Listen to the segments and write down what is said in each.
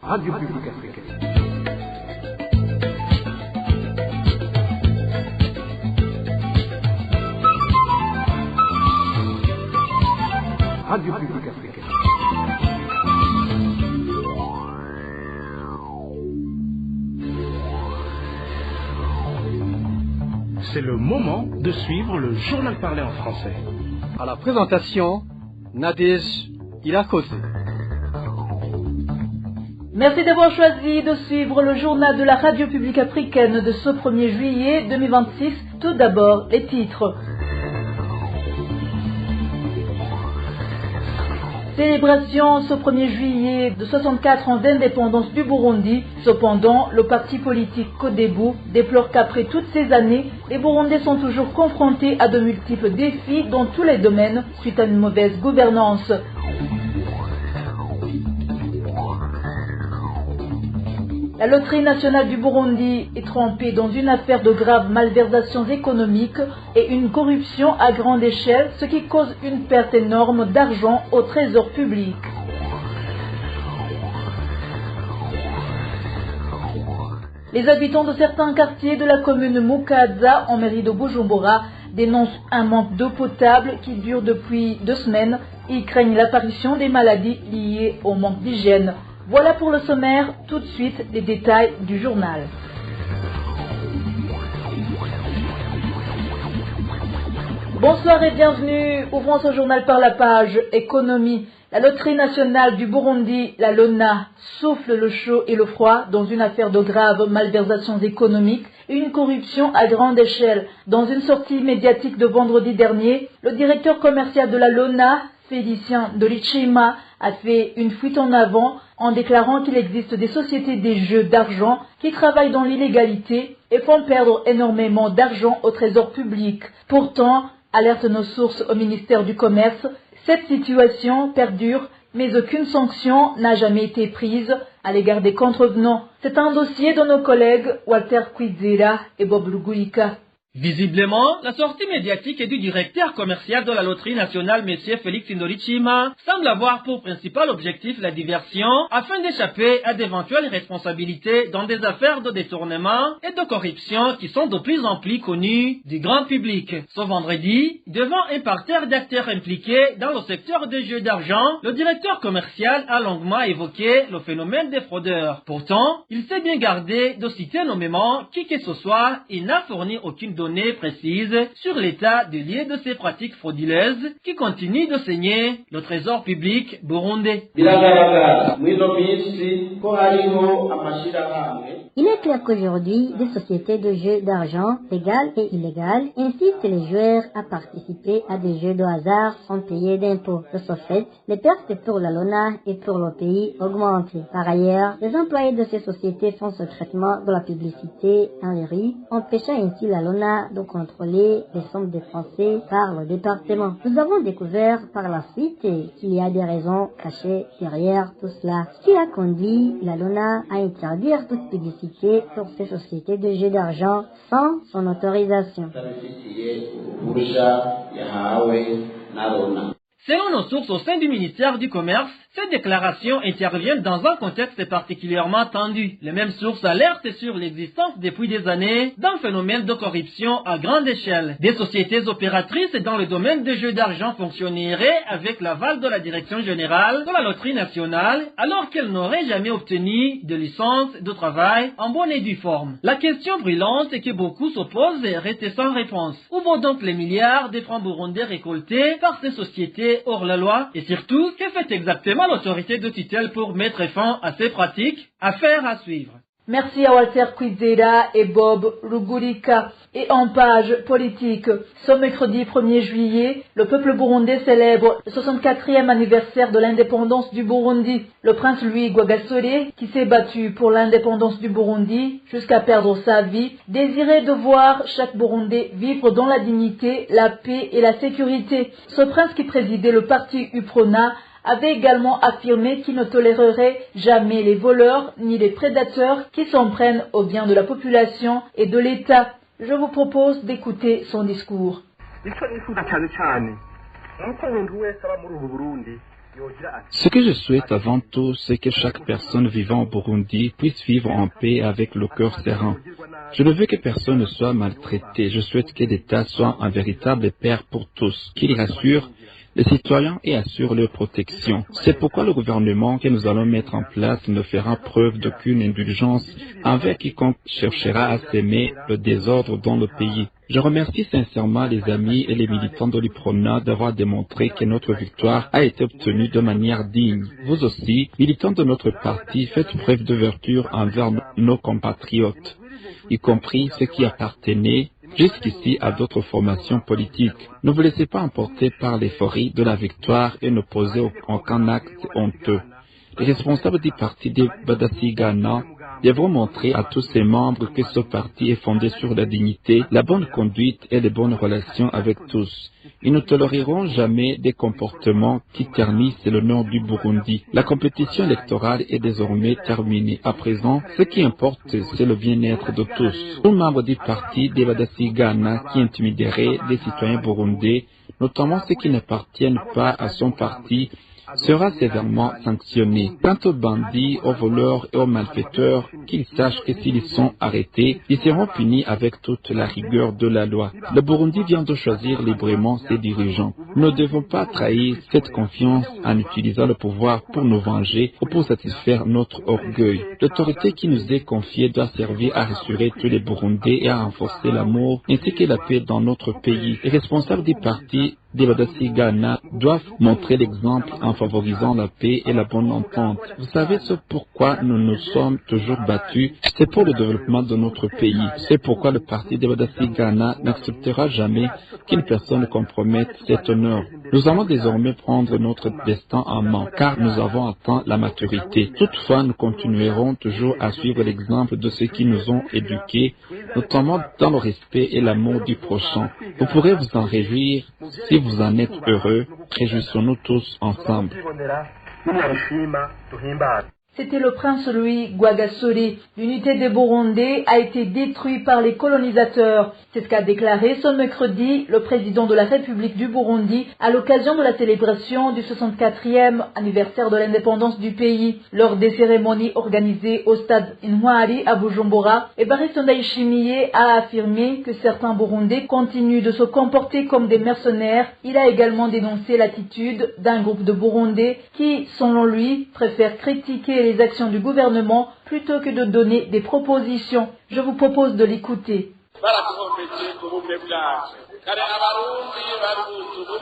Radio Publique Africaine. Radio Publique Africaine. C'est le moment de suivre le journal parlé en français. À la présentation, Nadège Ilakose. Merci d'avoir choisi de suivre le journal de la Radio Publique Africaine de ce 1er juillet 2026. Tout d'abord, les titres. Célébration ce 1er juillet de 64 ans d'indépendance du Burundi. Cependant, le parti politique Codebu déplore qu'après toutes ces années, les Burundais sont toujours confrontés à de multiples défis dans tous les domaines suite à une mauvaise gouvernance. La loterie nationale du Burundi est trempée dans une affaire de graves malversations économiques et une corruption à grande échelle, ce qui cause une perte énorme d'argent au trésor public. Les habitants de certains quartiers de la commune Mukaza, en mairie de Bujumbura, dénoncent un manque d'eau potable qui dure depuis 2 semaines. Ils craignent l'apparition des maladies liées au manque d'hygiène. Voilà pour le sommaire, tout de suite les détails du journal. Bonsoir et bienvenue, ouvrons ce journal par la page économie. La loterie nationale du Burundi, la LONA, souffle le chaud et le froid dans une affaire de graves malversations économiques et une corruption à grande échelle. Dans une sortie médiatique de vendredi dernier, le directeur commercial de la LONA, Félicien Dolichima, a fait une fuite en avant en déclarant qu'il existe des sociétés des jeux d'argent qui travaillent dans l'illégalité et font perdre énormément d'argent au trésor public. Pourtant, alertent nos sources au ministère du Commerce, cette situation perdure, mais aucune sanction n'a jamais été prise à l'égard des contrevenants. C'est un dossier de nos collègues Walter Kwizera et Bob Lugulika. Visiblement, la sortie médiatique du directeur commercial de la loterie nationale, M. Félix Ndolichima, semble avoir pour principal objectif la diversion afin d'échapper à d'éventuelles responsabilités dans des affaires de détournement et de corruption qui sont de plus en plus connues du grand public. Ce vendredi, devant un parterre d'acteurs impliqués dans le secteur des jeux d'argent, le directeur commercial a longuement évoqué le phénomène des fraudeurs. Pourtant, il s'est bien gardé de citer nommément qui que ce soit et n'a fourni aucune donnée précises sur l'état de lieu de ces pratiques frauduleuses qui continuent de saigner le trésor public burundais. Il est clair qu'aujourd'hui, des sociétés de jeux d'argent, légales et illégales, incitent les joueurs à participer à des jeux de hasard sans payer d'impôts. De ce fait, les pertes pour la LONA et pour le pays augmentent. Par ailleurs, les employés de ces sociétés font secrètement de la publicité dans les rues, empêchant ainsi la LONA de contrôler les sommes dépensées par le département. Nous avons découvert par la suite qu'il y a des raisons cachées derrière tout cela, ce qui a conduit la LONA à interdire toute publicité pour ces sociétés de jeux d'argent sans son autorisation. Selon nos sources au sein du ministère du Commerce, ces déclarations interviennent dans un contexte particulièrement tendu. Les mêmes sources alertent sur l'existence depuis des années d'un phénomène de corruption à grande échelle. Des sociétés opératrices dans le domaine des jeux d'argent fonctionneraient avec l'aval de la direction générale de la loterie nationale, alors qu'elles n'auraient jamais obtenu de licence de travail en bonne et due forme. La question brûlante que beaucoup se posent reste sans réponse. Où vont donc les milliards de francs burundais récoltés par ces sociétés hors la loi? Et surtout, que fait exactement l'autorité de tutelle pour mettre fin à ces pratiques? Affaire à suivre. Merci à Walter Kwizera et Bob Lugulika. Et en page politique, ce mercredi 1er juillet, le peuple burundais célèbre le 64e anniversaire de l'indépendance du Burundi. Le prince Louis Rwagasore, qui s'est battu pour l'indépendance du Burundi jusqu'à perdre sa vie, désirait de voir chaque Burundais vivre dans la dignité, la paix et la sécurité. Ce prince qui présidait le parti UPRONA avait également affirmé qu'il ne tolérerait jamais les voleurs ni les prédateurs qui s'en prennent aux biens de la population et de l'État. Je vous propose d'écouter son discours. Ce que je souhaite avant tout, c'est que chaque personne vivant au Burundi puisse vivre en paix avec le cœur serein. Je ne veux que personne ne soit maltraité. Je souhaite que l'État soit un véritable père pour tous, qu'il rassure les citoyens et assure leur protection. C'est pourquoi le gouvernement que nous allons mettre en place ne fera preuve d'aucune indulgence envers quiconque cherchera à s'aimer le désordre dans le pays. Je remercie sincèrement les amis et les militants de l'UPRONA d'avoir démontré que notre victoire a été obtenue de manière digne. Vous aussi, militants de notre parti, faites preuve d'ouverture envers nos compatriotes, y compris ceux qui appartenaient jusqu'ici à d'autres formations politiques. Ne vous laissez pas emporter par l'euphorie de la victoire et ne posez aucun acte honteux. Les responsables du parti de Badasigana devront montrer à tous ses membres que ce parti est fondé sur la dignité, la bonne conduite et les bonnes relations avec tous. Ils ne toléreront jamais des comportements qui ternissent le nom du Burundi. La compétition électorale est désormais terminée. À présent, ce qui importe, c'est le bien-être de tous. Tout membre du parti de Badasigana qui intimiderait les citoyens burundais, notamment ceux qui n'appartiennent pas à son parti, sera sévèrement sanctionné. Quant aux bandits, aux voleurs et aux malfaiteurs, qu'ils sachent que s'ils sont arrêtés, ils seront punis avec toute la rigueur de la loi. Le Burundi vient de choisir librement ses dirigeants. Nous ne devons pas trahir cette confiance en utilisant le pouvoir pour nous venger ou pour satisfaire notre orgueil. L'autorité qui nous est confiée doit servir à rassurer tous les Burundais et à renforcer l'amour ainsi que la paix dans notre pays. Les responsables du parti des Badasigana doivent montrer l'exemple en favorisant la paix et la bonne entente. Vous savez ce pourquoi nous nous sommes toujours battus, c'est pour le développement de notre pays. C'est pourquoi le parti des Badasigana n'acceptera jamais qu'une personne compromette cet honneur. Nous allons désormais prendre notre destin en main, car nous avons atteint la maturité. Toutefois, nous continuerons toujours à suivre l'exemple de ceux qui nous ont éduqués, notamment dans le respect et l'amour du prochain. Vous pourrez vous en réjouir si vous en êtes heureux. Réjouissons-nous tous ensemble. C'était le prince Louis Gwagasori. L'unité des Burundais a été détruite par les colonisateurs. C'est ce qu'a déclaré ce mercredi le président de la République du Burundi à l'occasion de la célébration du 64e anniversaire de l'indépendance du pays. Lors des cérémonies organisées au stade Intwari à Bujumbura, Evariste Ndayishimiye a affirmé que certains Burundais continuent de se comporter comme des mercenaires. Il a également dénoncé l'attitude d'un groupe de Burundais qui, selon lui, préfèrent critiquer les actions du gouvernement plutôt que de donner des propositions. Je vous propose de l'écouter.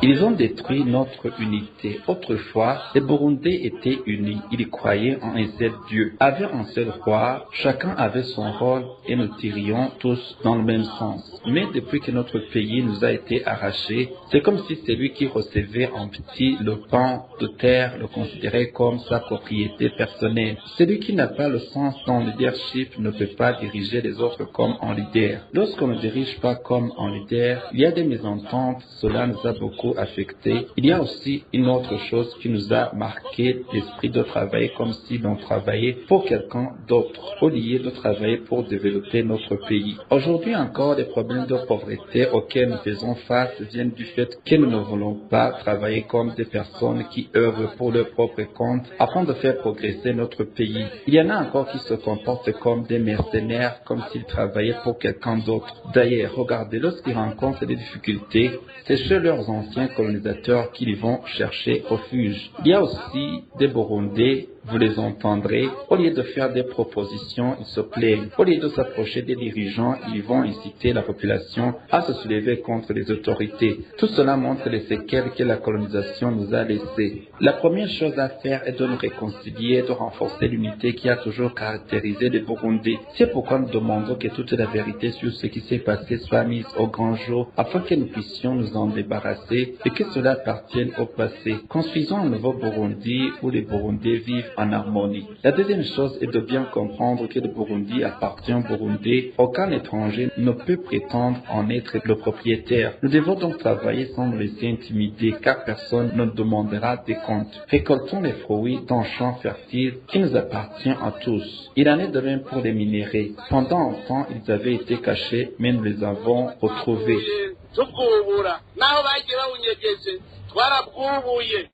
Ils ont détruit notre unité. Autrefois, les Burundais étaient unis. Ils croyaient en un seul Dieu, avaient un seul roi, chacun avait son rôle et nous tirions tous dans le même sens. Mais depuis que notre pays nous a été arraché, c'est comme si celui qui recevait en petit le pan de terre le considérait comme sa propriété personnelle. Celui qui n'a pas le sens dans le leadership ne peut pas diriger les autres comme un leader. Lorsqu'on ne dirige pas comme un leader, il y a des mésententes, cela nous a beaucoup affectés. Il y a aussi une autre chose qui nous a marqué, l'esprit de travailler comme si l'on travaillait pour quelqu'un d'autre, au lieu de travailler pour développer notre pays. Aujourd'hui encore, les problèmes de pauvreté auxquels nous faisons face viennent du fait que nous ne voulons pas travailler comme des personnes qui œuvrent pour leur propre compte afin de faire progresser notre pays. Il y en a encore qui se comportent comme des mercenaires, comme s'ils travaillaient pour quelqu'un d'autre. D'ailleurs, regardez, lorsqu'ils rencontrent des difficultés, c'est chez leurs anciens colonisateurs qu'ils vont chercher refuge. Il y a aussi des Burundais, vous les entendrez, au lieu de faire des propositions, ils se plaignent. Au lieu de s'approcher des dirigeants, ils vont inciter la population à se soulever contre les autorités. Tout cela montre les séquelles que la colonisation nous a laissées. La première chose à faire est de nous réconcilier, de renforcer l'unité qui a toujours caractérisé les Burundais. C'est pourquoi nous demandons que toute la vérité sur ce qui s'est passé soit mise au grand jour, afin que nous puissions nous en débarrasser et que cela appartienne au passé. Construisons un nouveau Burundi où les Burundais vivent en harmonie. La deuxième chose est de bien comprendre que le Burundi appartient au Burundais. Aucun étranger ne peut prétendre en être le propriétaire. Nous devons donc travailler sans nous laisser intimider, car personne ne demandera des comptes. Récoltons les fruits d'un champ fertile qui nous appartient à tous. Il en est de même pour les minéraux. Pendant un temps, ils avaient été cachés, mais nous les avons retrouvés.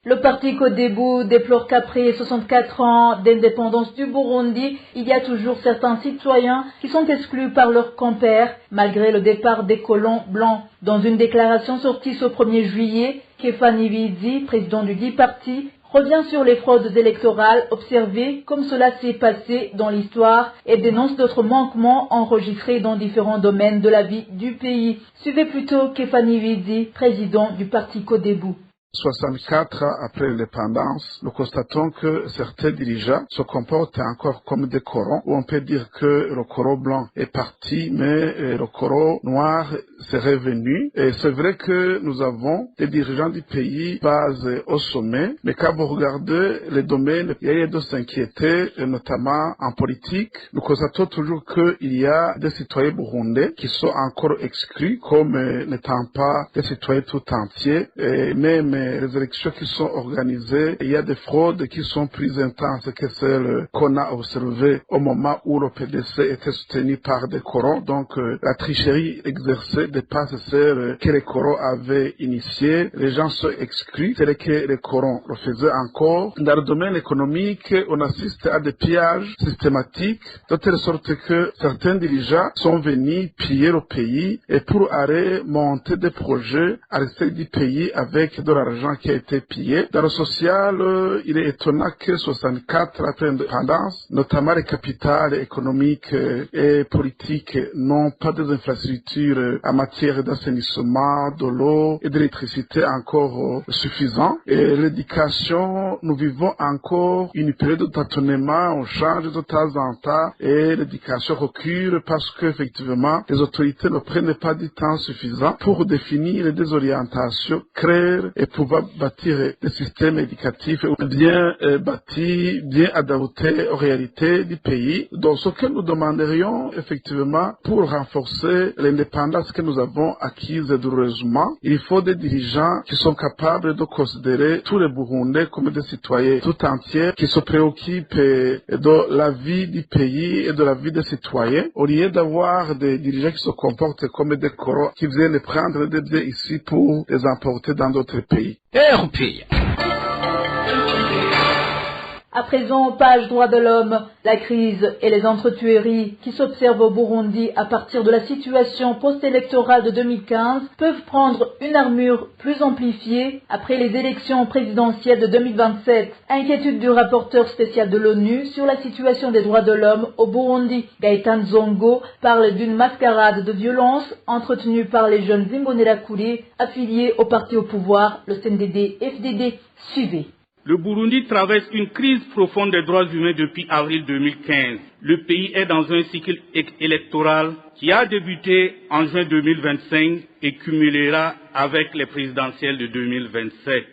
Le parti Codebu déplore qu'après 64 ans d'indépendance du Burundi, il y a toujours certains citoyens qui sont exclus par leurs compères malgré le départ des colons blancs. Dans une déclaration sortie ce 1er juillet, Kefa Nivizi, président du dit parti, revient sur les fraudes électorales observées comme cela s'est passé dans l'histoire et dénonce d'autres manquements enregistrés dans différents domaines de la vie du pays. Suivez plutôt Kefa Nivizi, président du parti Codebu. 64 ans après l'indépendance, nous constatons que certains dirigeants se comportent encore comme des corons, où on peut dire que le coron blanc est parti, mais le coron noir serait venu. Et c'est vrai que nous avons des dirigeants du pays basés au sommet, mais quand vous regardez les domaines, il y a lieu de s'inquiéter, notamment en politique. Nous constatons toujours qu'il y a des citoyens burundais qui sont encore exclus, comme n'étant pas des citoyens tout entiers, et même les élections qui sont organisées, il y a des fraudes qui sont plus intenses que celles qu'on a observées au moment où le PDC était soutenu par des corons. Donc la tricherie exercée dépasse celle que les corons avaient initiée. Les gens sont exclus, c'est que les corons le faisaient encore. Dans le domaine économique, on assiste à des pillages systématiques, de telle sorte que certains dirigeants sont venus piller le pays et pour aller monter des projets à l'extérieur du pays avec de l'argent qui a été pillé. Dans le social, il est étonnant que 64 après l'indépendance, notamment les capitales économiques et politiques n'ont pas des infrastructures en matière d'assainissement, de l'eau et d'électricité encore suffisantes. Et l'éducation, nous vivons encore une période de tâtonnement, on change de temps en temps et l'éducation recule parce qu'effectivement, les autorités ne prennent pas du temps suffisant pour définir des orientations claires et pouvoir bâtir des systèmes éducatifs bien bâtis, bien adaptés aux réalités du pays. Donc, ce que nous demanderions effectivement pour renforcer l'indépendance que nous avons acquise douloureusement, il faut des dirigeants qui sont capables de considérer tous les Burundais comme des citoyens tout entiers, qui se préoccupent de la vie du pays et de la vie des citoyens, au lieu d'avoir des dirigeants qui se comportent comme des corons, qui viennent prendre des biens ici pour les emporter dans d'autres pays. À présent, page droits de l'homme, la crise et les entretueries qui s'observent au Burundi à partir de la situation post-électorale de 2015 peuvent prendre une armure plus amplifiée après les élections présidentielles de 2027. Inquiétude du rapporteur spécial de l'ONU sur la situation des droits de l'homme au Burundi. Gaëtan Zongo parle d'une mascarade de violence entretenue par les jeunes Imbonerakure affiliés au parti au pouvoir, le CNDD-FDD. Suivez. Le Burundi traverse une crise profonde des droits humains depuis avril 2015. Le pays est dans un cycle électoral qui a débuté en juin 2025 et cumulera avec les présidentielles de 2027.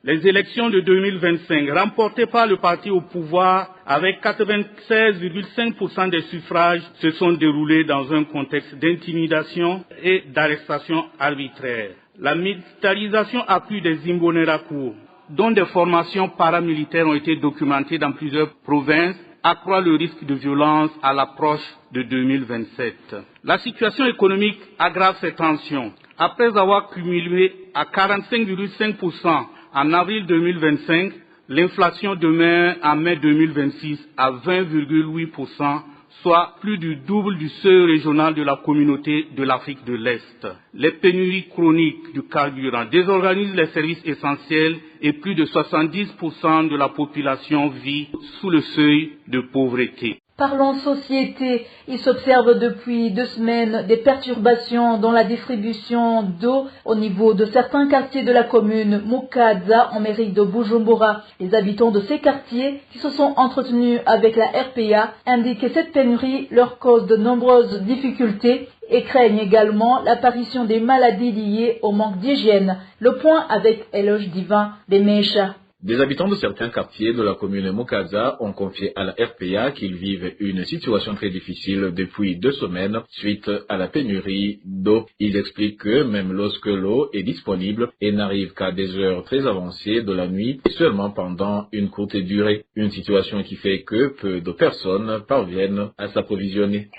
Les élections de 2025, remportées par le parti au pouvoir avec 96,5% des suffrages, se sont déroulées dans un contexte d'intimidation et d'arrestation arbitraire. La militarisation accrue des Imbonerakure, dont des formations paramilitaires ont été documentées dans plusieurs provinces, accroît le risque de violence à l'approche de 2027. La situation économique aggrave ces tensions. Après avoir cumulé à 45,5% en avril 2025, l'inflation demeure en mai 2026 à 20,8%, soit plus du double du seuil régional de la communauté de l'Afrique de l'Est. Les pénuries chroniques du carburant désorganisent les services essentiels et plus de 70% de la population vit sous le seuil de pauvreté. Parlons société. Il s'observe depuis 2 semaines des perturbations dans la distribution d'eau au niveau de certains quartiers de la commune Mukaza en mairie de Bujumbura. Les habitants de ces quartiers qui se sont entretenus avec la RPA indiquent que cette pénurie leur cause de nombreuses difficultés et craignent également l'apparition des maladies liées au manque d'hygiène. Le point avec Éloge Divin des Mécha. Des habitants de certains quartiers de la commune Mukaza ont confié à la RPA qu'ils vivent une situation très difficile depuis 2 semaines suite à la pénurie d'eau. Ils expliquent que même lorsque l'eau est disponible, elle n'arrive qu'à des heures très avancées de la nuit et seulement pendant une courte durée. Une situation qui fait que peu de personnes parviennent à s'approvisionner.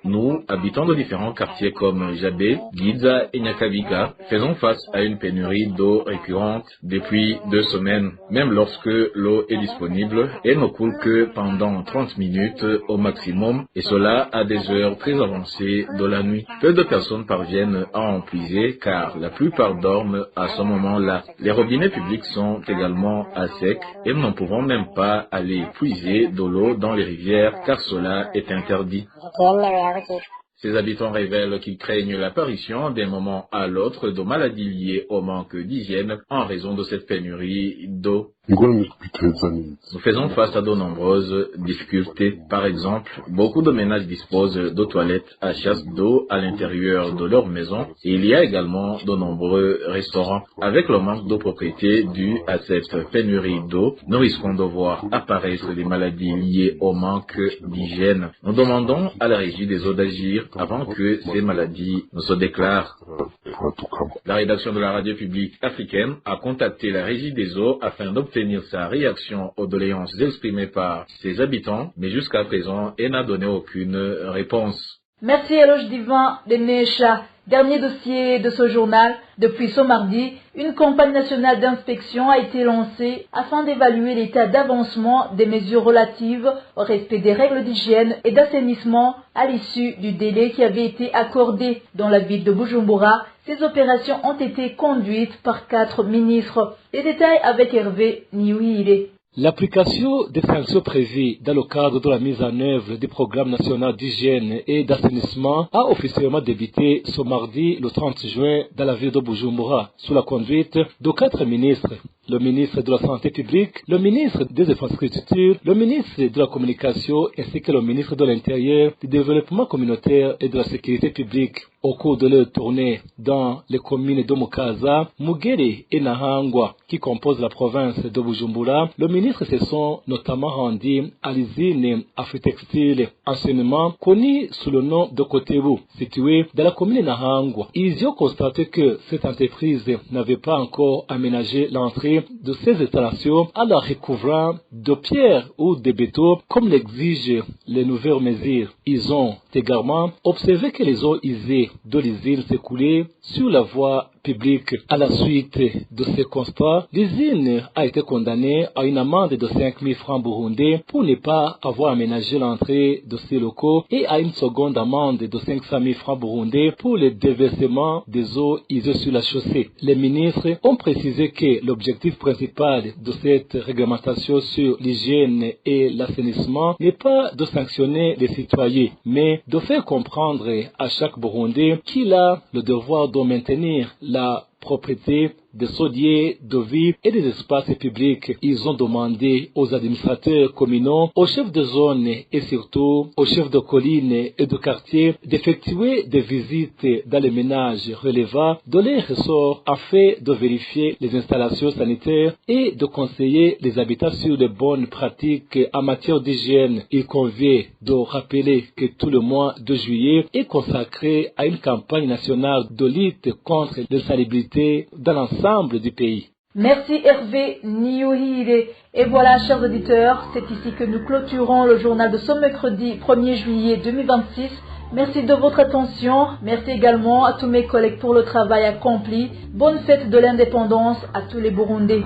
Nous, habitants de différents quartiers comme Jabé, Giza et Nyakabiga, faisons face à une pénurie d'eau récurrente depuis 2 semaines, même lorsque l'eau est disponible, elle ne coule que pendant 30 minutes au maximum, et cela à des heures très avancées de la nuit. Peu de personnes parviennent à en puiser car la plupart dorment à ce moment-là. Les robinets publics sont également à sec et nous ne pouvons même pas aller puiser de l'eau dans les rivières car cela est interdit. Ces habitants révèlent qu'ils craignent l'apparition d'un moment à l'autre de maladies liées au manque d'hygiène en raison de cette pénurie d'eau. Nous faisons face à de nombreuses difficultés. Par exemple, beaucoup de ménages disposent de toilettes à chasse d'eau à l'intérieur de leur maison et il y a également de nombreux restaurants. Avec le manque de propriété dû à cette pénurie d'eau, nous risquons de voir apparaître des maladies liées au manque d'hygiène. Nous demandons à la Régie des eaux d'agir avant que ces maladies ne se déclarent. La rédaction de la radio publique africaine a contacté la Régie des eaux afin d'obtenir sa réaction aux doléances exprimées par ses habitants, mais jusqu'à présent, elle n'a donné aucune réponse. Merci Eloge Divin de Necha. Dernier dossier de ce journal. Depuis ce mardi, une campagne nationale d'inspection a été lancée afin d'évaluer l'état d'avancement des mesures relatives au respect des règles d'hygiène et d'assainissement à l'issue du délai qui avait été accordé dans la ville de Bujumbura. Ces opérations ont été conduites par 4 ministres. Les détails avec Hervé Niouire. L'application des sanctions prévues dans le cadre de la mise en œuvre du programme national d'hygiène et d'assainissement a officiellement débuté ce mardi, le 30 juin, dans la ville de Bujumbura, sous la conduite de 4 ministres. Le ministre de la Santé publique, le ministre des Infrastructures, le ministre de la Communication ainsi que le ministre de l'Intérieur, du Développement communautaire et de la Sécurité publique. Au cours de leur tournée dans les communes de Mukaza, Mugere et Nahangwa, qui composent la province de Bujumbura, le ministre se sont notamment rendus à l'usine Afritextile, anciennement connue sous le nom de Kotebu, située dans la commune de Nahangwa. Ils y ont constaté que cette entreprise n'avait pas encore aménagé l'entrée de ces installations en la recouvrant de pierre ou de béton, comme l'exigent les nouvelles mesures. Ils ont également observé que les eaux usées de l'usine s'écoulaient sur la voie publique. À la suite de ce constat, l'usine a été condamnée à une amende de 5 000 francs burundais pour ne pas avoir aménagé l'entrée de ces locaux et à une seconde amende de 500 000 francs burundais pour le déversement des eaux usées sur la chaussée. Les ministres ont précisé que l'objectif principal de cette réglementation sur l'hygiène et l'assainissement n'est pas de sanctionner les citoyens, mais de faire comprendre à chaque Burundais qu'il a le devoir de maintenir la propriété des soliers de vie et des espaces publics. Ils ont demandé aux administrateurs communaux, aux chefs de zone et surtout aux chefs de collines et de quartier d'effectuer des visites dans les ménages relevant de leurs ressorts afin de vérifier les installations sanitaires et de conseiller les habitants sur de bonnes pratiques en matière d'hygiène. Il convient de rappeler que tout le mois de juillet est consacré à une campagne nationale de lutte contre l'insalubrité dans l'ensemble du pays. Merci Hervé Niouhire. Et voilà, chers auditeurs, c'est ici que nous clôturons le journal de ce mercredi 1er juillet 2026. Merci de votre attention. Merci également à tous mes collègues pour le travail accompli. Bonne fête de l'indépendance à tous les Burundais.